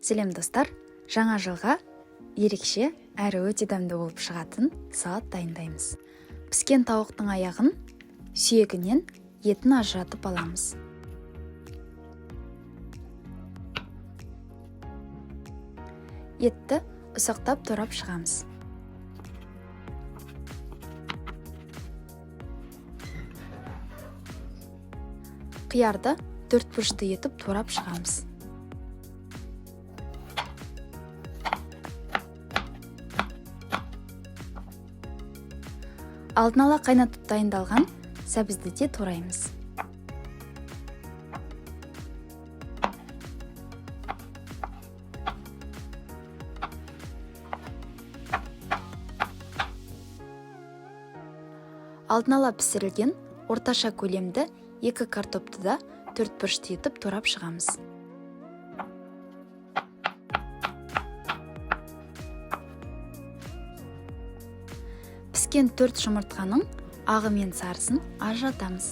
Сәлем достар, жаңа жылға ерекше әрі өте дәмді болып шығатын салат дайындаймыз. Піскен тауықтың аяғын сүйегінен етін ажыратып аламыз. Етті ұсақтап турап шығамыз. Қиярды 4 бұрышты етіп турап шығамыз. Алдын ала қайнатып дайындалған сәбізді де тураймыз. Алдын ала пісірілген орташа көлемді 2 картопты да 4 бұрышты етіп турап шығамыз. Піскен 4 жұмыртқаның ағы мен сарысын ажыратамыз.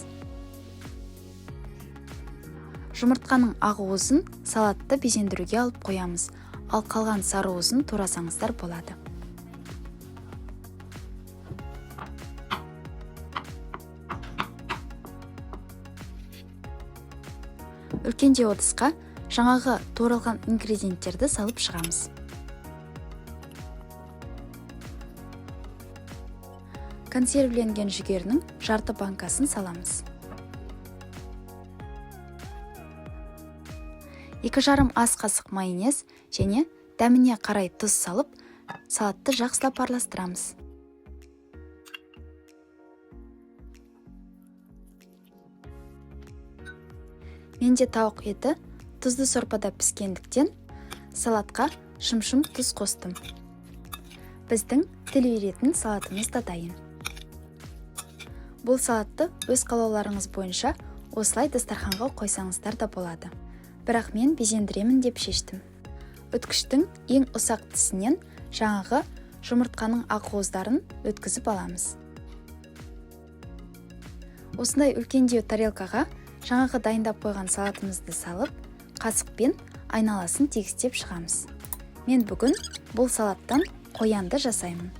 Жұмыртқаның ағы уызын салатты безендіруге алып қоямыз, ал қалған сары уызын турасаңыздар болады. Үлкенде ыдысқа жаңағы туралған ингредиенттерді салып шығамыз. Консервіленген жүгерінің жарты банкасын саламыз. 2,5 ас қасық майонез және дәміне қарай тұз салып, салатты жақсылап араластырамыз. Менде тауық еті тұзды сорпада піскендіктен салатқа шым-шым тұз қостым. Біздің тіл үйретін салатымыз да дайын. Бұл салатты өз қалауларыңыз бойынша осылай дастарханға қойсаңыздар да болады. Бірақ мен безендіремін деп шештім. Өткіштің ең ұсақ тісінен жаңағы жұмыртқаның ақуыздарын өткізіп аламыз. Осындай үлкендеу тарелкаға жаңағы дайындап қойған салатымызды салып, қасықпен айналасын тегістеп шығамыз. Мен бүгін бұл салаттан қоянды жасаймын.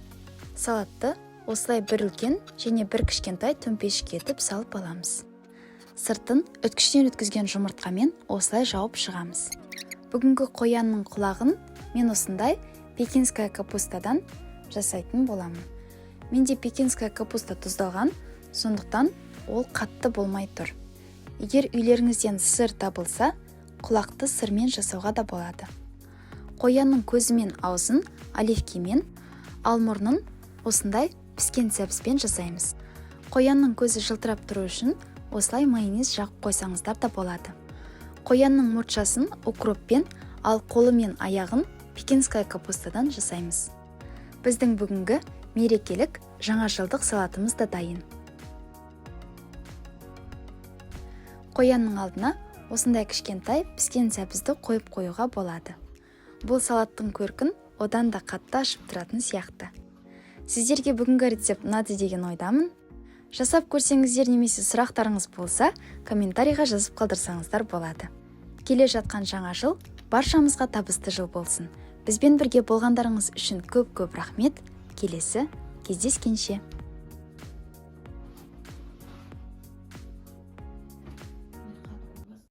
Салатты осылай бір үлкен және бір кішкентай төмпешік етіп салып аламыз. Сыртын өткіштен өткізген жұмыртқамен осылай жауып шығамыз. Бүгінгі қоянның құлағын мен осындай пекинская капустадан жасайтын боламын. Менде пекинская капуста тұздалған, сондықтан ол қатты болмай тұр. Егер үйлеріңізден сыр табылса, құлақты сырмен жасауға да болады. Қоянның көзі мен аузын оливкемен, ал мұрнын осындай піскен сәбізбен жасаймыз. Қоянның көзі жылтырап тұру үшін осылай майонез жағып қойсаңыздар да болады. Қоянның мұртшасын укроппен, ал қолы мен аяғын пекинская капустадан жасаймыз. Біздің бүгінгі мерекелік жаңа жылдық салатымыз да дайын. Қоянның алдына осындай кішкентай піскен сәбізді қойып қоюға болады. Бұл салаттың көркін одан да қатты ашып тұратын сияқты. Сіздерге бүгінгі рецепт ұнады деген ойдамын. Жасап көрсеңіздер немесе сұрақтарыңыз болса, комментарийға жазып қалдырсаңыздар болады. Келе жатқан жаңа жыл баршамызға табысты жыл болсын. Бізбен бірге болғандарыңыз үшін көп-көп рахмет. Келесі кездескенше.